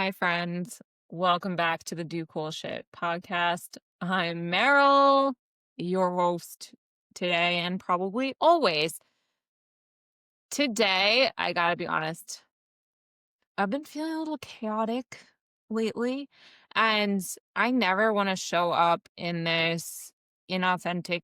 my friends. Welcome back to the Do Cool Shit podcast. I'm Meryl, your host today and probably always. Today, I gotta be honest, I've been feeling a little chaotic lately, and I never want to show up in this inauthentic,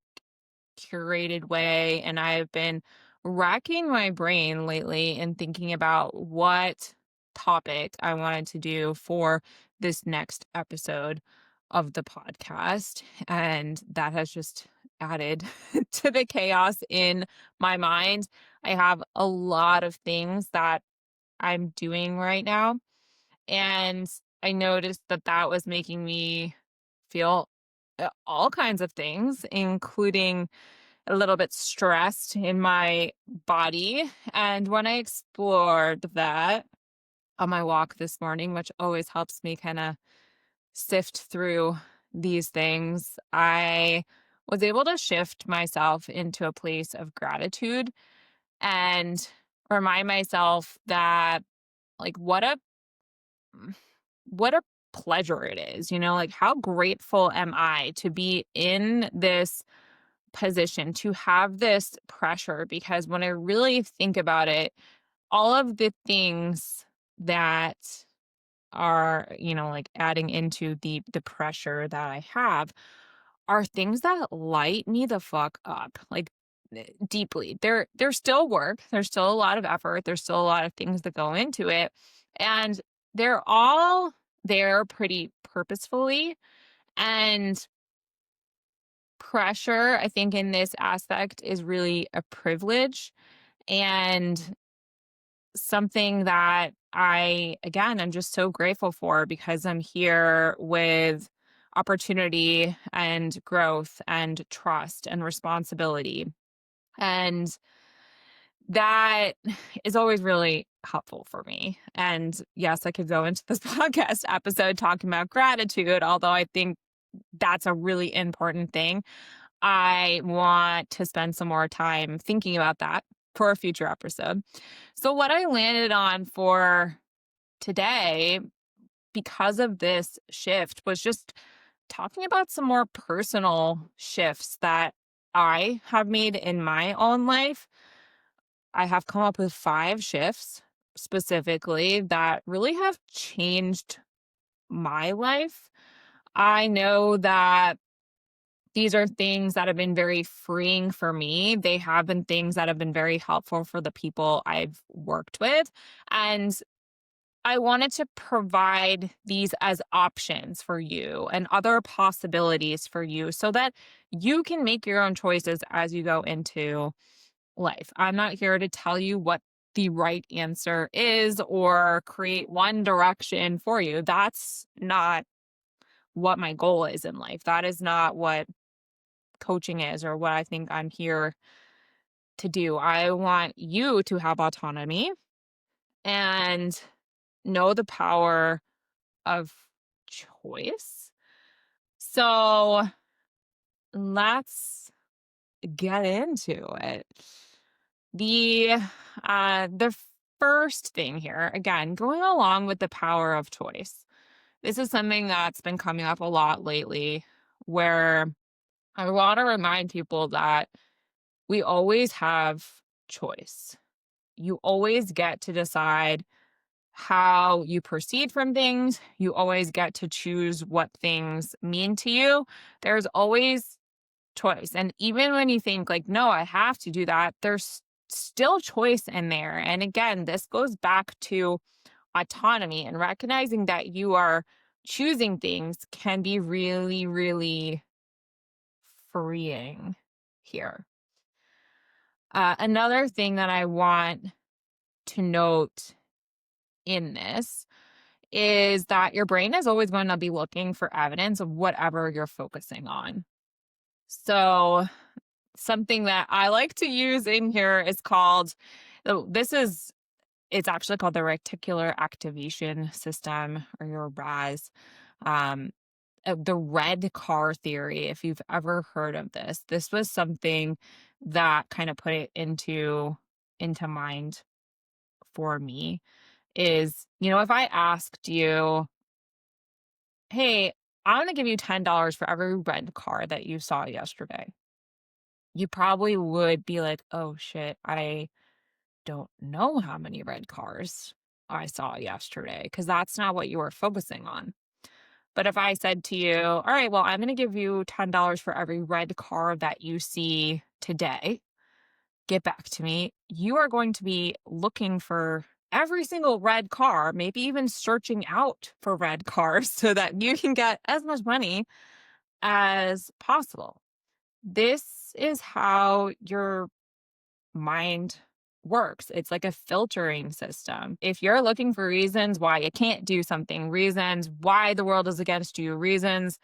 curated way. And I've been racking my brain lately and thinking about what topic I wanted to do for this next episode of the podcast. And that has just added to the chaos in my mind. I have a lot of things that I'm doing right now. And I noticed that that was making me feel all kinds of things, including a little bit stressed in my body. And when I explored that on my walk this morning, which always helps me kind of sift through these things, I was able to shift myself into a place of gratitude and remind myself that, like, what a pleasure it is, like, how grateful am I to be in this position, to have this pressure. Because when I really think about it, all of the things that are, like, adding into the pressure that I have are things that light me the fuck up, like, deeply. There's still work, there's still a lot of effort, there's still a lot of things that go into it, and they're all there pretty purposefully. And pressure, I think, in this aspect is really a privilege and something that I'm just so grateful for, because I'm here with opportunity and growth and trust and responsibility. And that is always really helpful for me. And yes, I could go into this podcast episode talking about gratitude, although I think that's a really important thing. I want to spend some more time thinking about that for a future episode. So, what I landed on for today, because of this shift, was just talking about some more personal shifts that I have made in my own life. I have come up with 5 shifts specifically that really have changed my life. I know that these are things that have been very freeing for me. They have been things that have been very helpful for the people I've worked with. And I wanted to provide these as options for you and other possibilities for you so that you can make your own choices as you go into life. I'm not here to tell you what the right answer is or create one direction for you. That's not what my goal is in life. That is not what coaching is or what I think I'm here to do. I want you to have autonomy and know the power of choice. So let's get into it. The first thing here, again, going along with the power of choice. This is something that's been coming up a lot lately, where I want to remind people that we always have choice. You always get to decide how you proceed from things. You always get to choose what things mean to you. There's always choice. And even when you think, like, no, I have to do that, there's still choice in there. And again, this goes back to autonomy, and recognizing that you are choosing things can be really, really freeing here. Another thing that I want to note in this is that your brain is always going to be looking for evidence of whatever you're focusing on. So, something that I like to use in here is called, it's actually called the reticular activation system, or your RAS. Um, the red car theory, if you've ever heard of this. This was something that kind of put it into mind for me. is, if I asked you, hey, I'm going to give you $10 for every red car that you saw yesterday, you probably would be like, oh shit, I don't know how many red cars I saw yesterday because that's not what you were focusing on. But if I said to you, all right, well, I'm going to give you $10 for every red car that you see today, get back to me, you are going to be looking for every single red car, maybe even searching out for red cars so that you can get as much money as possible. This is how your mind works. It's like a filtering system. If you're looking for reasons why you can't do something, reasons why the world is against you, reasons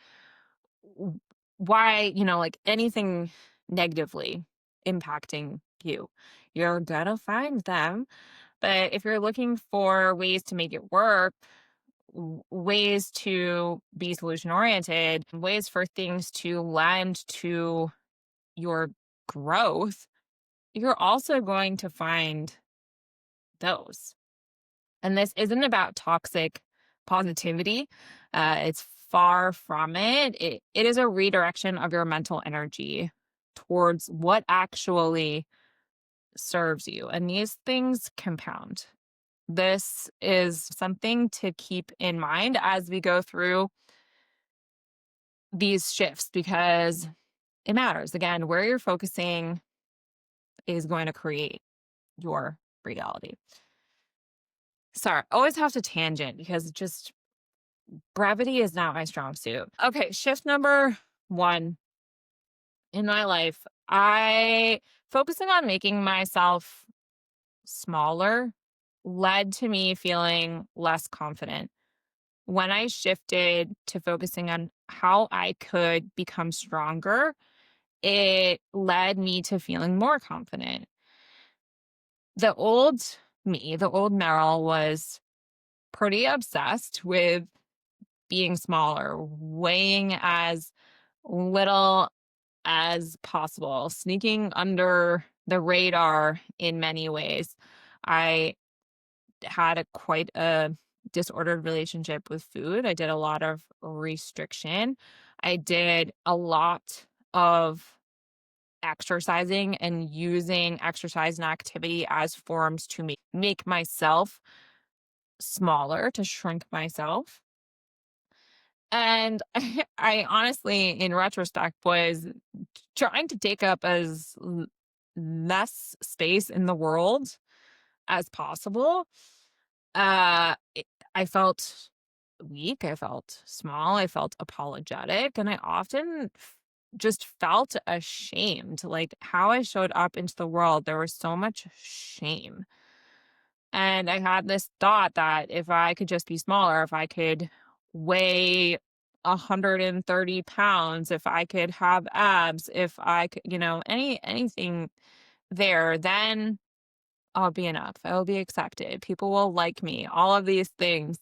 why, like anything negatively impacting you, you're gonna find them. But if you're looking for ways to make it work, ways to be solution oriented, ways for things to lend to your growth, you're also going to find those. And this isn't about toxic positivity. It's far from it. It is a redirection of your mental energy towards what actually serves you. And these things compound. This is something to keep in mind as we go through these shifts because it matters. Again, where you're focusing is going to create your reality. Sorry, I always have to tangent because just brevity is not my strong suit. Okay, shift number one in my life. I focusing on making myself smaller led to me feeling less confident. When I shifted to focusing on how I could become stronger, it led me to feeling more confident. The old me, the old Meryl, was pretty obsessed with being smaller, weighing as little as possible, sneaking under the radar in many ways. I had quite a disordered relationship with food. I did a lot of restriction. I did a lot of exercising and using exercise and activity as forms to make myself smaller, to shrink myself. And I honestly, in retrospect, was trying to take up as less space in the world as possible. I felt weak. I felt small. I felt apologetic. And I often just felt ashamed. Like how I showed up into the world, there was so much shame. And I had this thought that if I could just be smaller, if I could weigh 130 pounds, if I could have abs, if I could, anything there, then I'll be enough. I'll be accepted. People will like me, all of these things.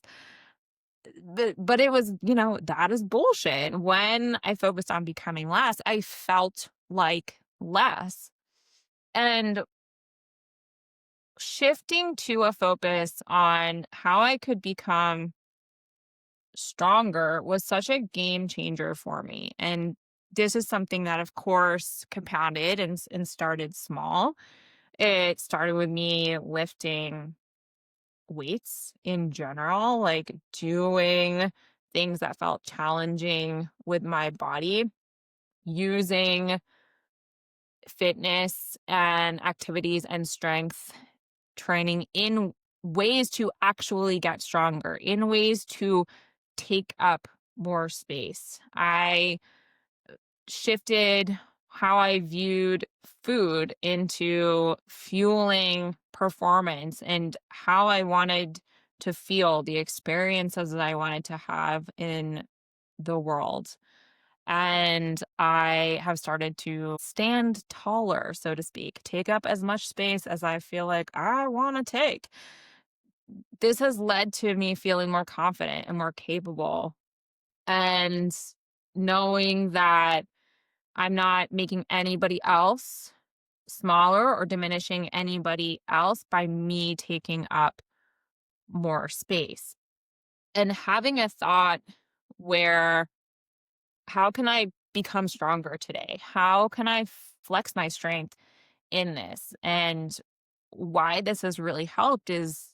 But it was, that is bullshit. When I focused on becoming less, I felt like less. And shifting to a focus on how I could become stronger was such a game changer for me. And this is something that, of course, compounded and started small. It started with me lifting weights in general, like doing things that felt challenging with my body, using fitness and activities and strength training in ways to actually get stronger, in ways to take up more space. I shifted how I viewed food into fueling performance and how I wanted to feel, the experiences that I wanted to have in the world. And I have started to stand taller, so to speak, take up as much space as I feel like I want to take. This has led to me feeling more confident and more capable and knowing that I'm not making anybody else smaller or diminishing anybody else by me taking up more space. And having a thought where, how can I become stronger today? How can I flex my strength in this? And why this has really helped is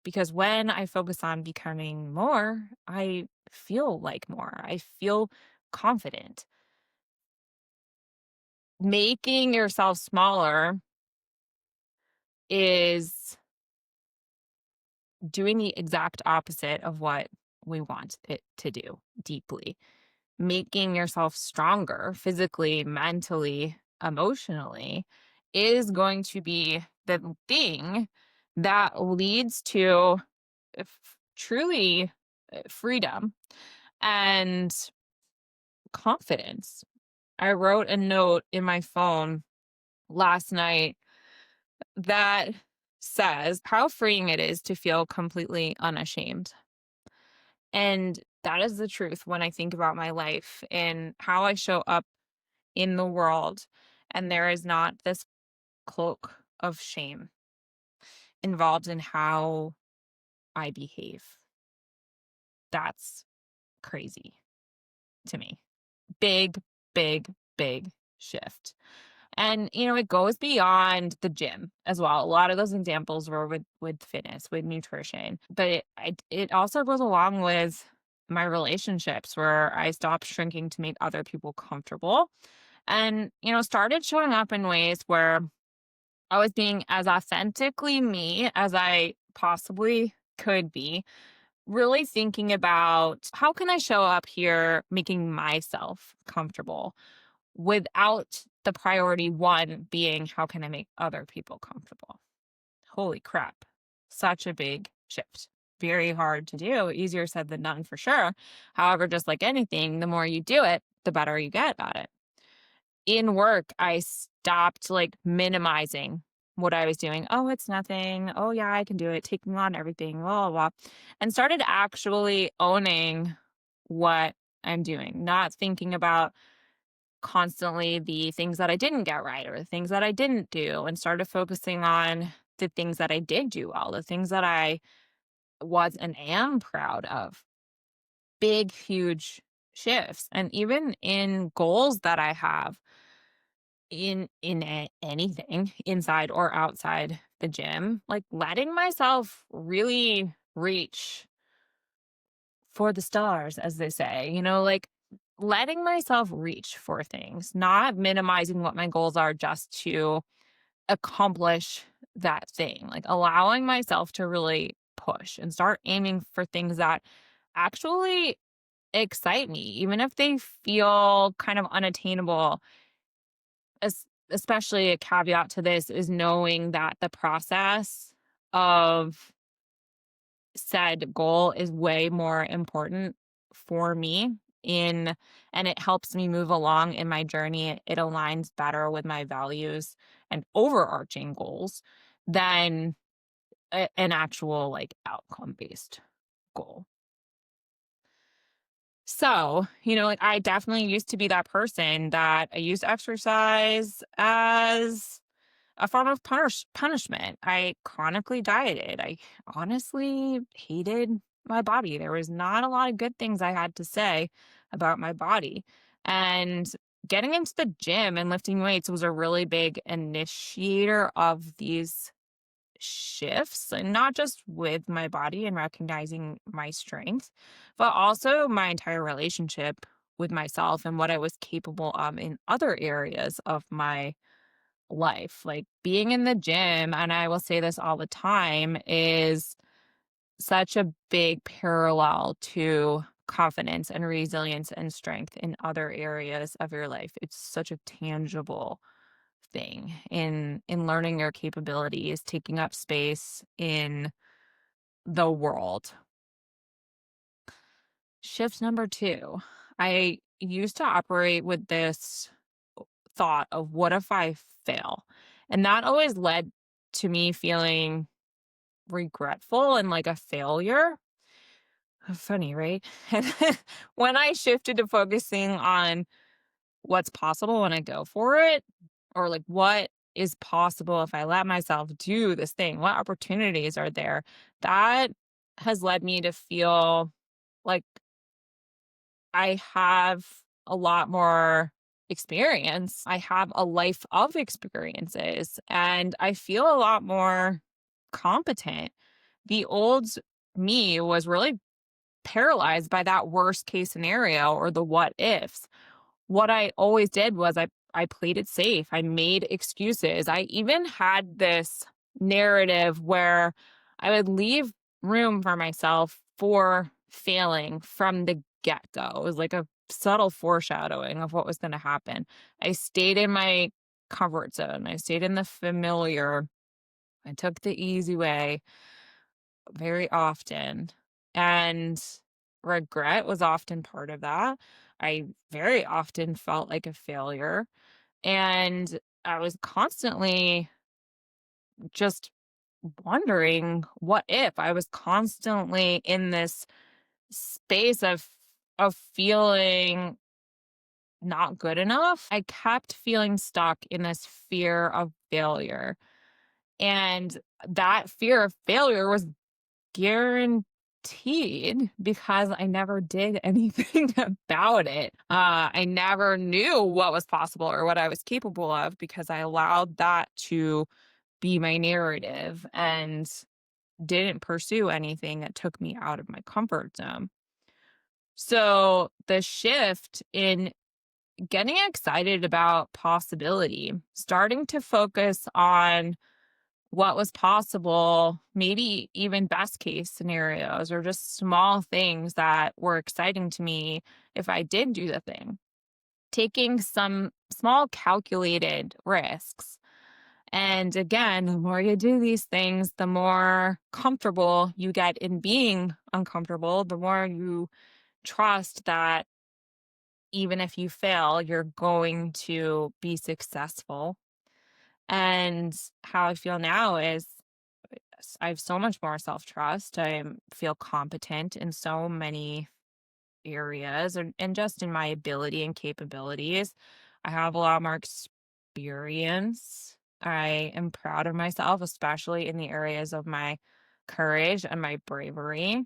because when I focus on becoming more, I feel like more. I feel confident. Making yourself smaller is doing the exact opposite of what we want it to do deeply. Making yourself stronger physically, mentally, emotionally is going to be the thing that leads to truly freedom and confidence. I wrote a note in my phone last night that says how freeing it is to feel completely unashamed. And that is the truth when I think about my life and how I show up in the world. And there is not this cloak of shame involved in how I behave. That's crazy to me. Big, big, big shift. And it goes beyond the gym as well. A lot of those examples were with fitness, with nutrition, but it also goes along with my relationships where I stopped shrinking to make other people comfortable and started showing up in ways where I was being as authentically me as I possibly could be, really thinking about how can I show up here making myself comfortable without the priority one being how can I make other people comfortable. Holy crap. Such a big shift. Very hard to do. Easier said than done for sure. However, just like anything, the more you do it, the better you get at it. In work, I stopped like minimizing what I was doing. Oh, it's nothing. Oh, yeah, I can do it. Taking on everything, blah, blah, blah. And started actually owning what I'm doing, not thinking about constantly the things that I didn't get right or the things that I didn't do, and started focusing on the things that I did do well, the things that I was and am proud of. Big, huge shifts. And even in goals that I have in anything inside or outside the gym, like letting myself really reach for the stars, as they say, like letting myself reach for things, not minimizing what my goals are just to accomplish that thing, like allowing myself to really push and start aiming for things that actually excite me, even if they feel kind of unattainable. Especially a caveat to this is knowing that the process of said goal is way more important for me in and it helps me move along in my journey. It aligns better with my values and overarching goals than an actual like outcome based goal. So, like I definitely used to be that person that I used exercise as a form of punishment. I chronically dieted. I honestly hated my body. There was not a lot of good things I had to say about my body. And getting into the gym and lifting weights was a really big initiator of these shifts, and not just with my body and recognizing my strength, but also my entire relationship with myself and what I was capable of in other areas of my life. Like being in the gym, and I will say this all the time, is such a big parallel to confidence and resilience and strength in other areas of your life. It's such a tangible thing in learning your capabilities, taking up space in the world. Shift number 2. I used to operate with this thought of what if I fail? And that always led to me feeling regretful and like a failure. Funny, right? And then when I shifted to focusing on what's possible when I go for it, or like what is possible if I let myself do this thing, what opportunities are there? That has led me to feel like I have a lot more experience. I have a life of experiences and I feel a lot more competent. The old me was really paralyzed by that worst case scenario or the what ifs. What I always did was I played it safe. I made excuses. I even had this narrative where I would leave room for myself for failing from the get-go. It was like a subtle foreshadowing of what was going to happen. I stayed in my comfort zone. I stayed in the familiar. I took the easy way very often. And regret was often part of that. I very often felt like a failure. And I was constantly just wondering what if. I was constantly in this space of feeling not good enough. I kept feeling stuck in this fear of failure. And that fear of failure was guaranteed because I never did anything about it. I never knew what was possible or what I was capable of because I allowed that to be my narrative and didn't pursue anything that took me out of my comfort zone. So the shift in getting excited about possibility, starting to focus on what was possible, maybe even best case scenarios or just small things that were exciting to me if I did do the thing. Taking some small calculated risks. And again, the more you do these things, the more comfortable you get in being uncomfortable, the more you trust that even if you fail, you're going to be successful. And how I feel now is I have so much more self trust. I feel competent in so many areas and just in my ability and capabilities. I have a lot more experience. I am proud of myself, especially in the areas of my courage and my bravery.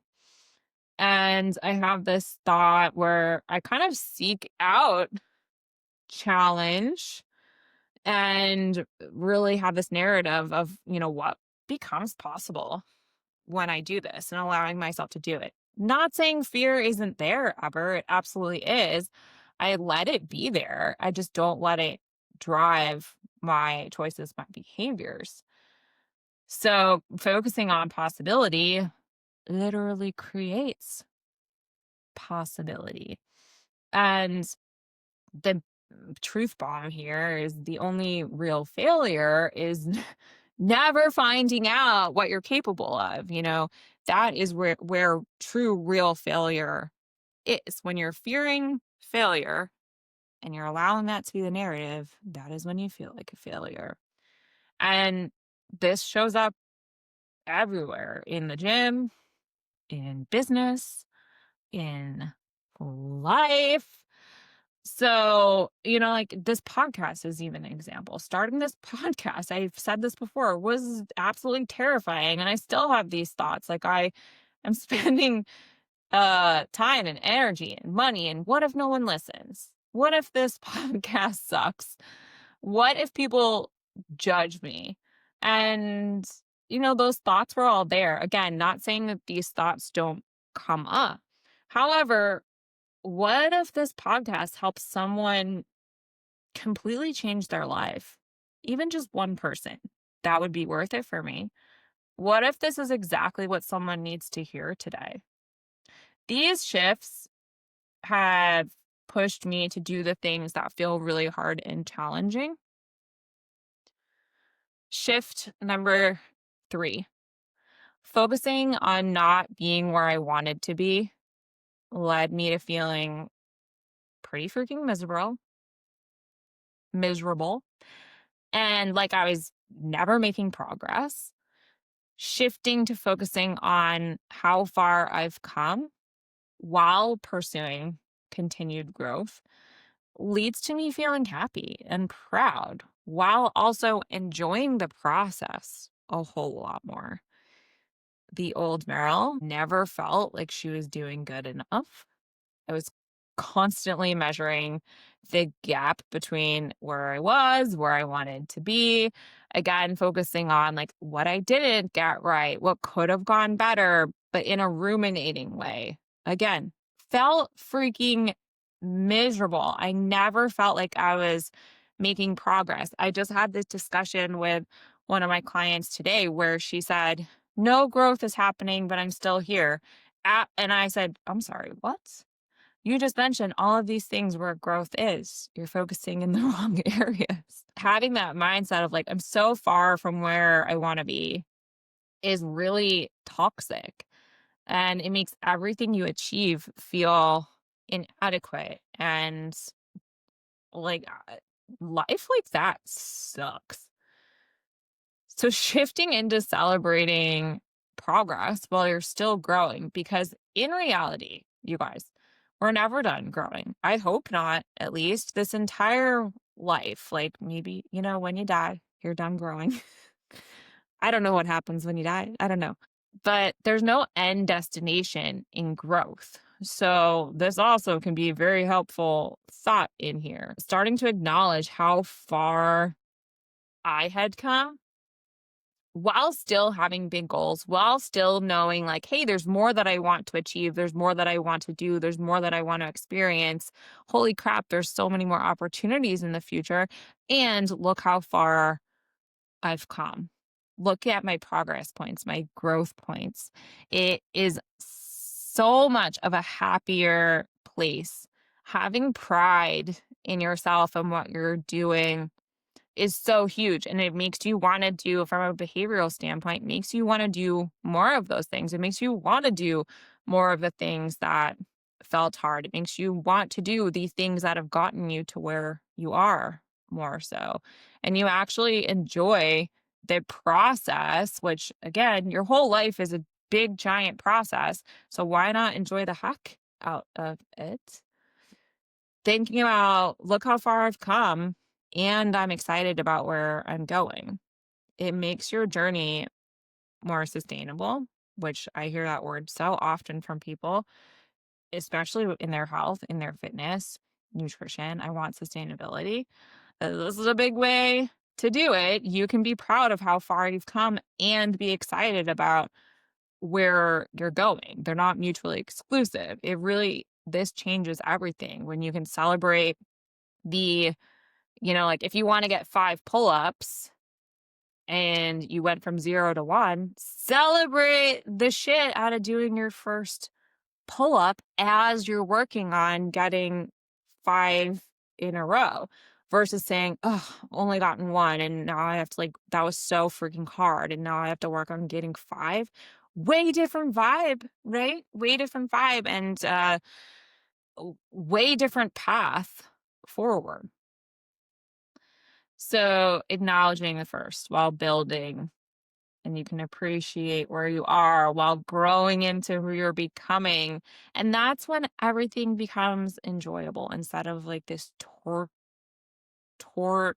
And I have this thought where I kind of seek out challenge and really have this narrative of, what becomes possible when I do this and allowing myself to do it. Not saying fear isn't there ever, it absolutely is. I let it be there. I just don't let it drive my choices, my behaviors. So, focusing on possibility literally creates possibility. And the truth bomb here is the only real failure is never finding out what you're capable of. That is where true real failure is. When you're fearing failure and you're allowing that to be the narrative, that is when you feel like a failure. And this shows up everywhere, in the gym, in business, in life. So, like this podcast is even an example. Starting this podcast, I've said this before, was absolutely terrifying. And I still have these thoughts. Like I am spending time and energy and money. And what if no one listens? What if this podcast sucks? What if people judge me? And, those thoughts were all there. Again, not saying that these thoughts don't come up. However, what if this podcast helps someone completely change their life? Even just one person. That would be worth it for me. What if this is exactly what someone needs to hear today? These shifts have pushed me to do the things that feel really hard and challenging. Shift number 3, focusing on not being where I wanted to be led me to feeling pretty freaking miserable, and like I was never making progress. Shifting to focusing on how far I've come while pursuing continued growth leads to me feeling happy and proud while also enjoying the process a whole lot more. the old Meryl never felt like she was doing good enough. I was constantly measuring the gap between where I was, where I wanted to be. Again, focusing on like what I didn't get right, what could have gone better, but in a ruminating way. Again, felt freaking miserable. I never felt like I was making progress. I just had this discussion with one of my clients today where she said, no growth is happening, but I'm still here. And I said, I'm sorry, what? You just mentioned all of these things where growth is. You're focusing in the wrong areas. Having that mindset of like, I'm so far from where I want to be is really toxic. And it makes everything you achieve feel inadequate. And like, life like that sucks. So shifting into celebrating progress while you're still growing, because in reality, you guys, we're never done growing. I hope not, at least this entire life. Like maybe, when you die, you're done growing. I don't know what happens when you die. I don't know. But there's no end destination in growth. So this also can be a very helpful thought in here. Starting to acknowledge how far I had come while still having big goals, while still knowing like, hey, there's more that I want to achieve. There's more that I want to do. There's more that I want to experience. Holy crap, there's so many more opportunities in the future. And look how far I've come. Look at my progress points, my growth points. It is so much of a happier place. Having pride in yourself and what you're doing is so huge, and it makes you want to do, from a behavioral standpoint, makes you want to do more of those things. It makes you want to do more of the things that felt hard. It makes you want to do the things that have gotten you to where you are more so. And you actually enjoy the process, which again, your whole life is a big giant process. So why not enjoy the heck out of it? Thinking about, look how far I've come, and I'm excited about where I'm going. It makes your journey more sustainable, which I hear that word so often from people, especially in their health, in their fitness, nutrition. I want sustainability. This is a big way to do it. You can be proud of how far you've come and be excited about where you're going. They're not mutually exclusive. This changes everything when you can celebrate the, like if you want to get 5 pull-ups and you went from 0 to 1, celebrate the shit out of doing your first pull-up as you're working on getting 5 in a row versus saying, oh, only gotten 1 and now I have to, like, that was so freaking hard and now I have to work on getting 5. Way different vibe, right? Way different vibe, and way different path forward. So acknowledging the first while building, and you can appreciate where you are while growing into who you're becoming. And that's when everything becomes enjoyable instead of like this torturous,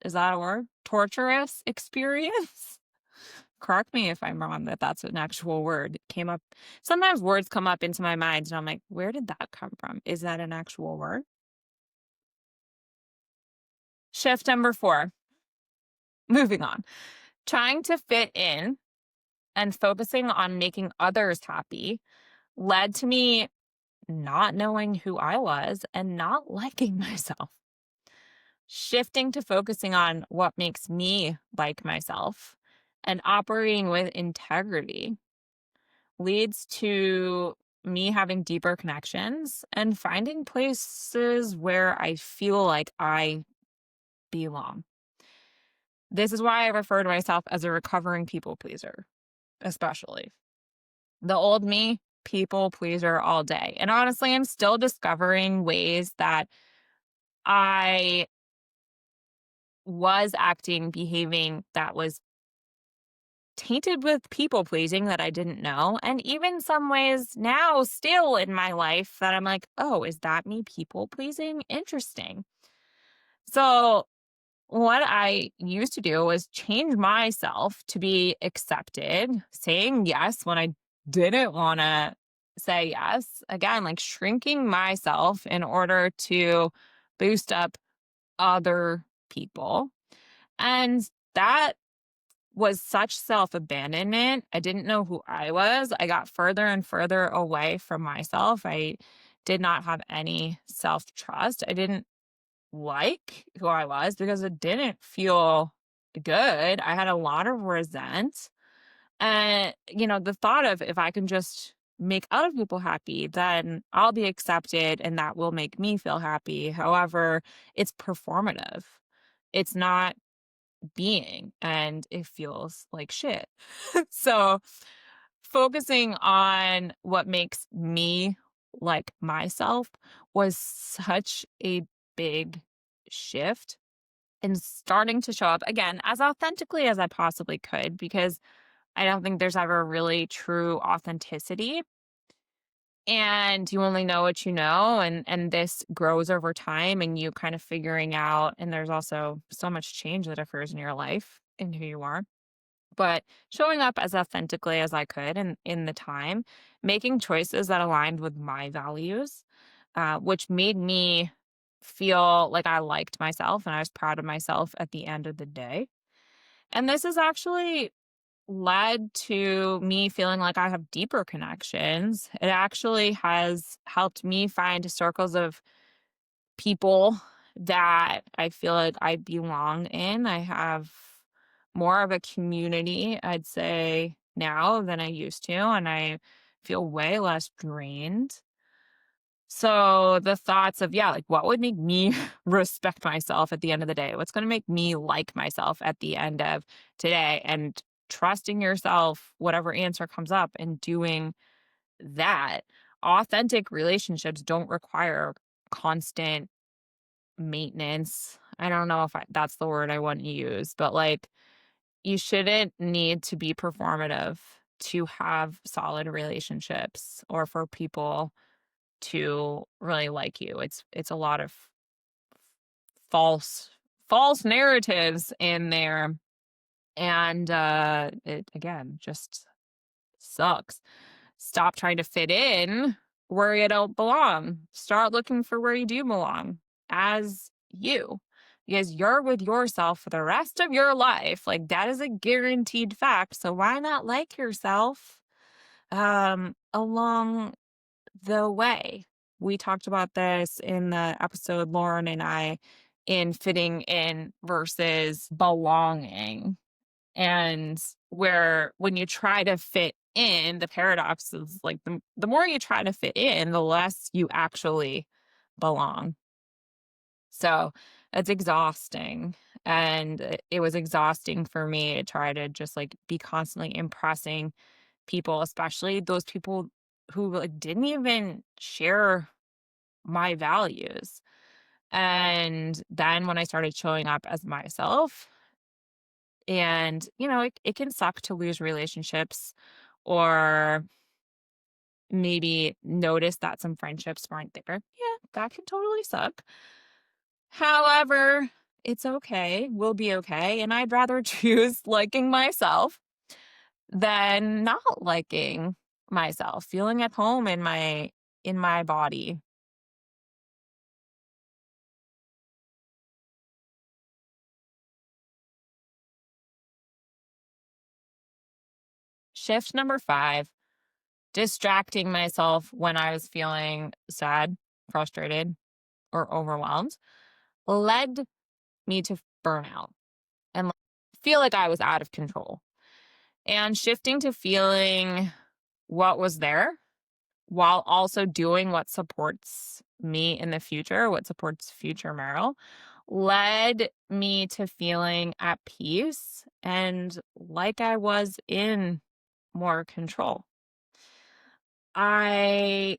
is that a word? Torturous experience. Correct me if I'm wrong that that's an actual word. It came up. Sometimes words come up into my mind and I'm like, where did that come from? Is that an actual word? Shift number 4. Moving on. Trying to fit in and focusing on making others happy led to me not knowing who I was and not liking myself. Shifting to focusing on what makes me like myself and operating with integrity leads to me having deeper connections and finding places where I feel like I belong. This is why I refer to myself as a recovering people pleaser, especially. The old me, people pleaser all day. And honestly, I'm still discovering ways that I was acting, behaving that was tainted with people pleasing that I didn't know. And even some ways now, still in my life, that I'm like, oh, is that me people pleasing? Interesting. So what I used to do was change myself to be accepted, saying yes when I didn't want to say yes. Again, like shrinking myself in order to boost up other people. And that was such self abandonment. I didn't know who I was. I got further and further away from myself. I did not have any self trust. I didn't like who I was because it didn't feel good. I had a lot of resent. And, the thought of if I can just make other people happy, then I'll be accepted and that will make me feel happy. However, it's performative. It's not being and it feels like shit. So, focusing on what makes me like myself was such a big shift and starting to show up again as authentically as I possibly could because I don't think there's ever really true authenticity and you only know what you know and this grows over time and you kind of figuring out and there's also so much change that occurs in your life and who you are but showing up as authentically as I could in the time, making choices that aligned with my values, which made me feel like I liked myself and I was proud of myself at the end of the day. And this has actually led to me feeling like I have deeper connections. It actually has helped me find circles of people that I feel like I belong in. I have more of a community, I'd say, now than I used to, and I feel way less drained. So the thoughts of, yeah, like what would make me respect myself at the end of the day? What's going to make me like myself at the end of today? And trusting yourself, whatever answer comes up, and doing that. Authentic relationships don't require constant maintenance. I don't know if that's the word I want to use, but like you shouldn't need to be performative to have solid relationships or for people to really like you. It's a lot of false false narratives in there and it again just sucks. Stop trying to fit in where you don't belong. Start looking for where you do belong as you. Because you're with yourself for the rest of your life. Like that is a guaranteed fact. So why not like yourself along the way? We talked about this in the episode, Lauren and I, in fitting in versus belonging and where when you try to fit in, the paradox is like the more you try to fit in, the less you actually belong. So it's exhausting. And it was exhausting for me to try to just like be constantly impressing people, especially those people who like didn't even share my values. And then when I started showing up as myself, and, it can suck to lose relationships or maybe notice that some friendships weren't there. Yeah, that can totally suck. However, it's okay. We'll be okay. And I'd rather choose liking myself than not liking myself, feeling at home in my body. Shift number 5, distracting myself when I was feeling sad, frustrated, or overwhelmed led me to burnout and feel like I was out of control. And shifting to feeling what was there while also doing what supports me in the future, what supports future Meryl, led me to feeling at peace and like I was in more control. I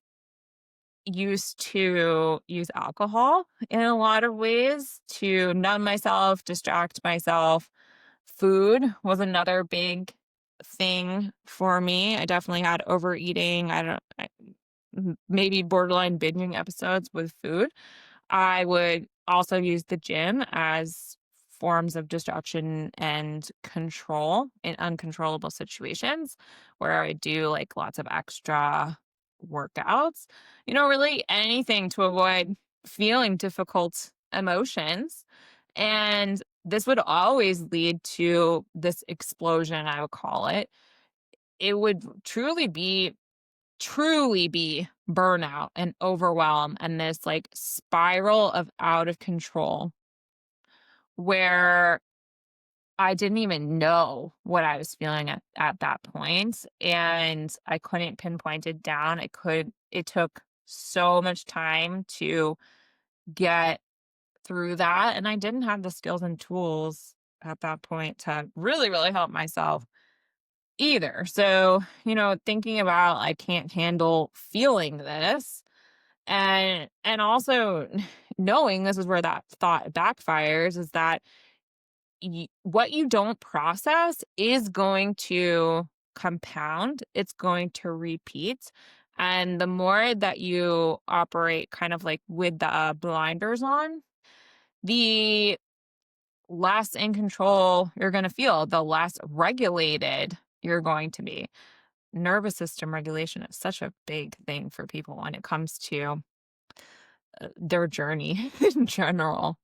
used to use alcohol in a lot of ways to numb myself, distract myself. Food was another big thing for me. I definitely had overeating. Maybe borderline binging episodes with food. I would also use the gym as forms of distraction and control in uncontrollable situations where I do like lots of extra workouts, really anything to avoid feeling difficult emotions. And this would always lead to this explosion, I would call it. It would truly be burnout and overwhelm and this like spiral of out of control where I didn't even know what I was feeling at that point, and I couldn't pinpoint it down. It took so much time to get through that, and I didn't have the skills and tools at that point to really, really help myself either. So, thinking about I can't handle feeling this and also knowing this is where that thought backfires is that what you don't process is going to compound, it's going to repeat. And the more that you operate kind of like with the blinders on, the less in control you're going to feel, the less regulated you're going to be. Nervous system regulation is such a big thing for people when it comes to their journey in general.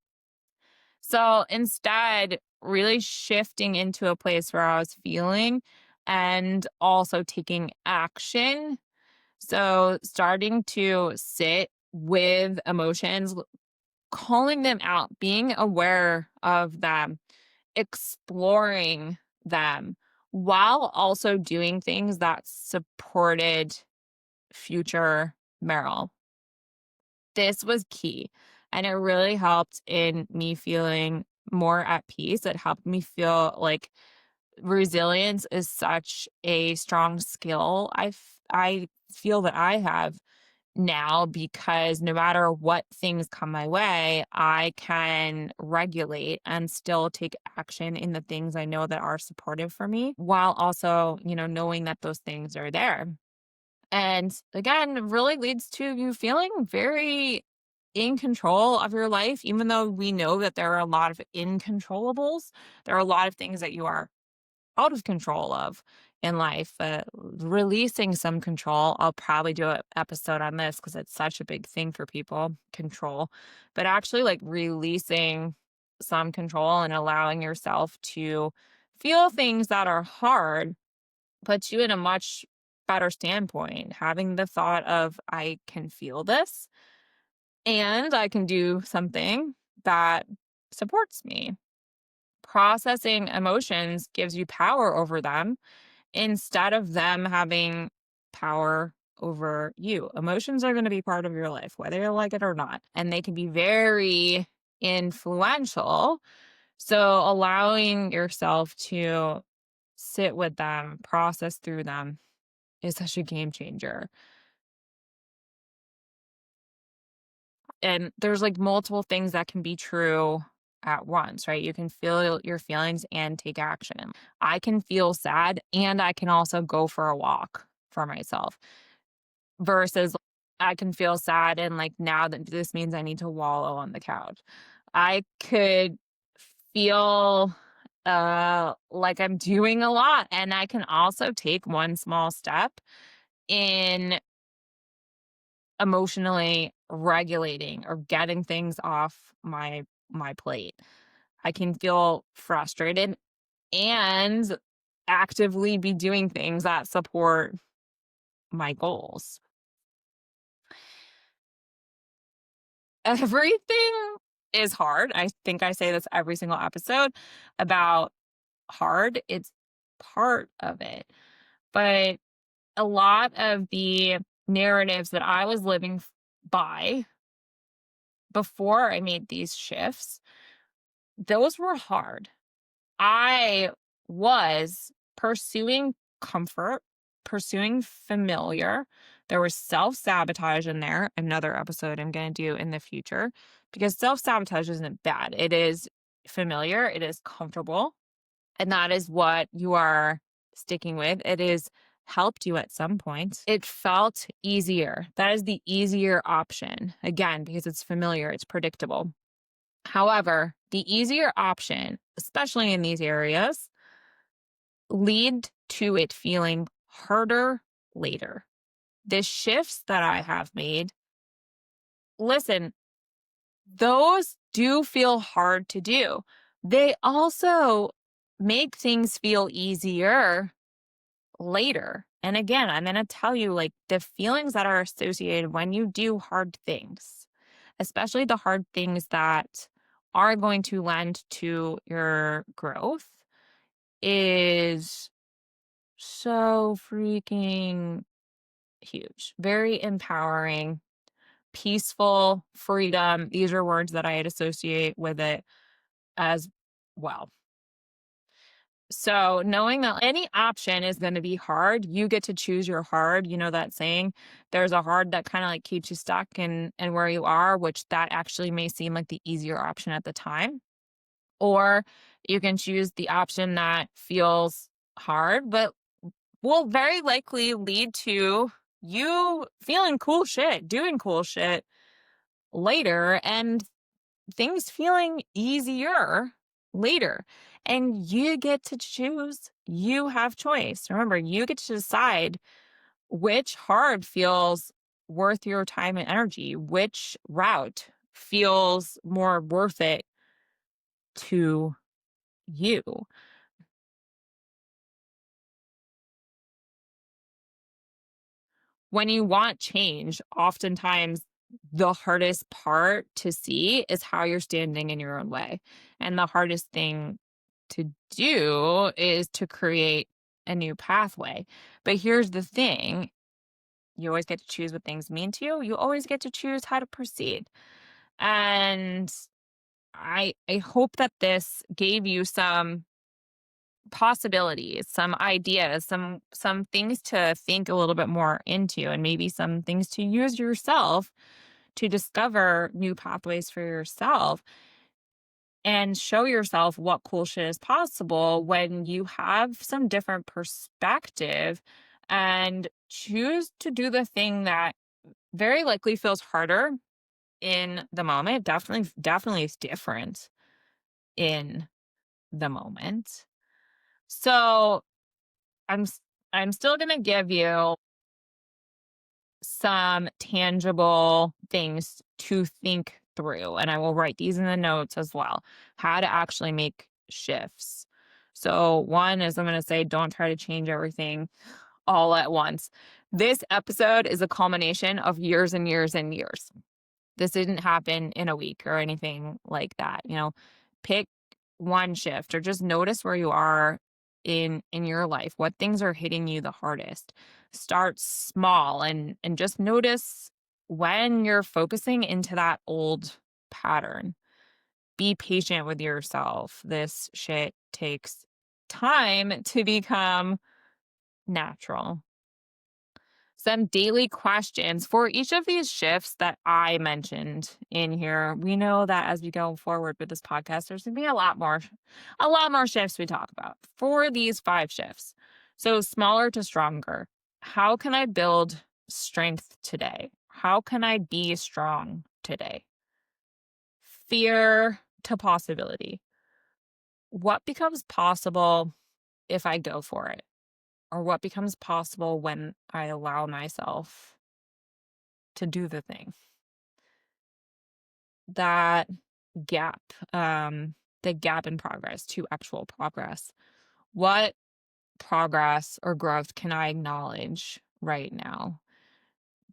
So instead, really shifting into a place where I was feeling and also taking action. So starting to sit with emotions, calling them out, being aware of them, exploring them while also doing things that supported future Meryl. This was key, and it really helped in me feeling more at peace. It helped me feel like resilience is such a strong skill I feel that I have now because no matter what things come my way, I can regulate and still take action in the things I know that are supportive for me while also, knowing that those things are there. And again, it really leads to you feeling very in control of your life, even though we know that there are a lot of incontrollables. There are a lot of things that you are out of control of in life. Releasing some control. I'll probably do an episode on this because it's such a big thing for people, control. But actually, like releasing some control and allowing yourself to feel things that are hard puts you in a much better standpoint. Having the thought of, I can feel this and I can do something that supports me. Processing emotions gives you power over them instead of them having power over you. Emotions are going to be part of your life, whether you like it or not, and they can be very influential. So, allowing yourself to sit with them, process through them is such a game changer. And there's like multiple things that can be true at once, right? You can feel your feelings and take action. I can feel sad and I can also go for a walk for myself versus I can feel sad and like now that this means I need to wallow on the couch. I could feel like I'm doing a lot and I can also take one small step in emotionally regulating or getting things off my plate. I can feel frustrated and actively be doing things that support my goals. Everything is hard. I think I say this every single episode about hard. It's part of it. But a lot of the narratives that I was living by before I made these shifts, those were hard. I was pursuing comfort, pursuing familiar. There was self sabotage in there, another episode I'm going to do in the future, because self sabotage isn't bad. It is familiar, it is comfortable, and that is what you are sticking with. It is helped you at some point. It felt easier. That is the easier option, again, because it's familiar, it's predictable. However, the easier option, especially in these areas, lead to it feeling harder later. The shifts that I have made, listen, those do feel hard to do. They also make things feel easier later. And again, I'm going to tell you like the feelings that are associated when you do hard things, especially the hard things that are going to lend to your growth, is so freaking huge, very empowering, peaceful, freedom. These are words that I'd associate with it as well. So knowing that any option is going to be hard, you get to choose your hard. You know that saying, there's a hard that kind of like keeps you stuck and where you are, which that actually may seem like the easier option at the time. Or you can choose the option that feels hard, but will very likely lead to you feeling cool shit, doing cool shit later, and things feeling easier later. And you get to choose. You have choice. Remember, you get to decide which hard feels worth your time and energy, which route feels more worth it to you. When you want change, oftentimes the hardest part to see is how you're standing in your own way. And the hardest thing to do is to create a new pathway. But here's the thing, you always get to choose what things mean to you. You always get to choose how to proceed. And I hope that this gave you some possibilities, some ideas, some things to think a little bit more into, and maybe some things to use yourself to discover new pathways for yourself and show yourself what cool shit is possible when you have some different perspective and choose to do the thing that very likely feels harder in the moment. Definitely is different in the moment. So I'm s- I'm still going to give you some tangible things to think through, and I will write these in the notes as well. How to actually make shifts. So one is, I'm going to say, don't try to change everything all at once. This episode is a culmination of years and years and years. This didn't happen in a week or anything like that. Pick one shift or just notice where you are in your life. What things are hitting you the hardest? Start small and just notice when you're focusing into that old pattern. Be patient with yourself. This shit takes time to become natural. Some daily questions for each of these shifts that I mentioned in here. We know that as we go forward with this podcast, there's going to be a lot more shifts we talk about for these 5 shifts. So smaller to stronger. How can I build strength today? How can I be strong today? Fear to possibility. What becomes possible if I go for it? Or what becomes possible when I allow myself to do the thing? That gap, the gap in progress to actual progress. What progress or growth can I acknowledge right now?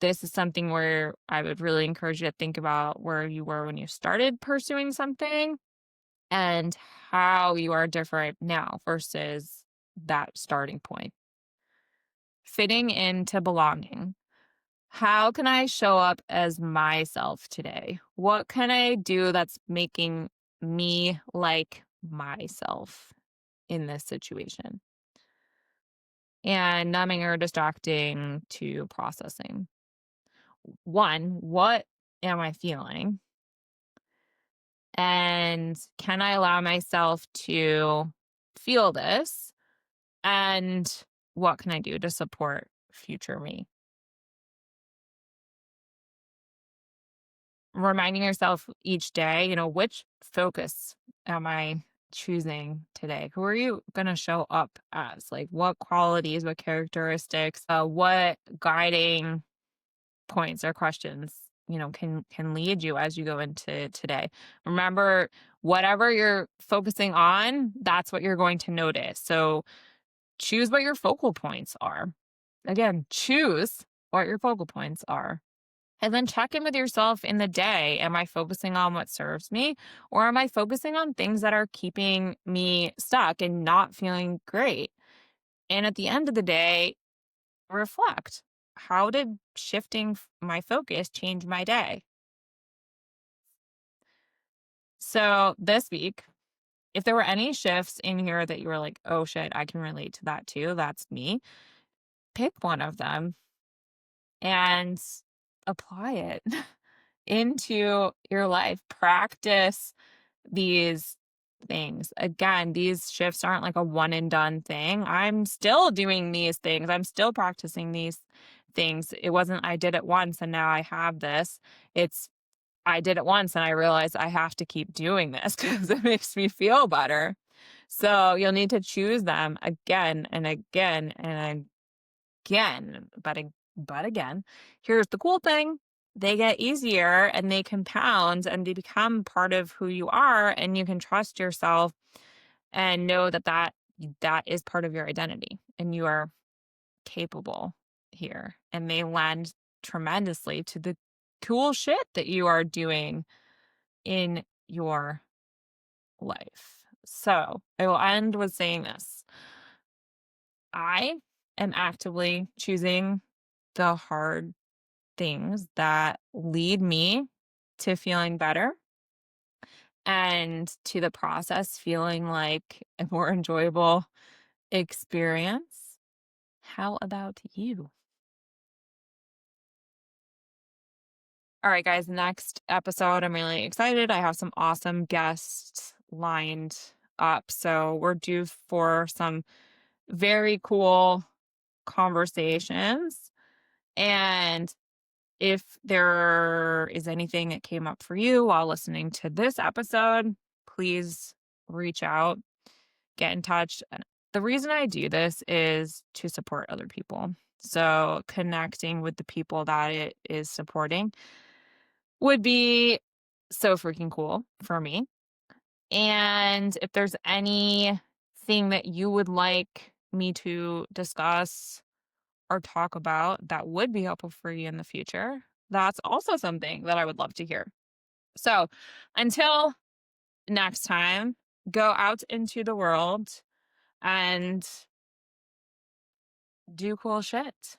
This is something where I would really encourage you to think about where you were when you started pursuing something and how you are different now versus that starting point. Fitting into belonging. How can I show up as myself today? What can I do that's making me like myself in this situation? And numbing or distracting to processing. One, what am I feeling? And can I allow myself to feel this? And what can I do to support future me? reminding yourself each day, which focus am I choosing today? Who are you going to show up as? Like, what qualities, what characteristics, what guiding points or questions, can lead you as you go into today. Remember, whatever you're focusing on, that's what you're going to notice. So choose what your focal points are. Again, choose what your focal points are. And then check in with yourself in the day. Am I focusing on what serves me? Or am I focusing on things that are keeping me stuck and not feeling great? And at the end of the day, reflect. How did shifting my focus change my day? So this week, if there were any shifts in here that you were like, oh shit, I can relate to that too, that's me, pick one of them and apply it into your life. Practice these things. Again, these shifts aren't like a one and done thing. I'm still doing these things. I'm still practicing these things. It wasn't I did it once and now I have this. It's I did it once and I realized I have to keep doing this because it makes me feel better. So you'll need to choose them again and again and again, but again. Here's the cool thing. They get easier and they compound and they become part of who you are, and you can trust yourself and know that is part of your identity and you are capable here, and they lend tremendously to the cool shit that you are doing in your life. So I will end with saying this. I am actively choosing the hard things that lead me to feeling better and to the process feeling like a more enjoyable experience. How about you? All right, guys, next episode, I'm really excited. I have some awesome guests lined up. So we're due for some very cool conversations. And if there is anything that came up for you while listening to this episode, please reach out, get in touch. And the reason I do this is to support other people. So connecting with the people that it is supporting would be so freaking cool for me. And if there's anything that you would like me to discuss or talk about that would be helpful for you in the future, that's also something that I would love to hear. So until next time, go out into the world and do cool shit.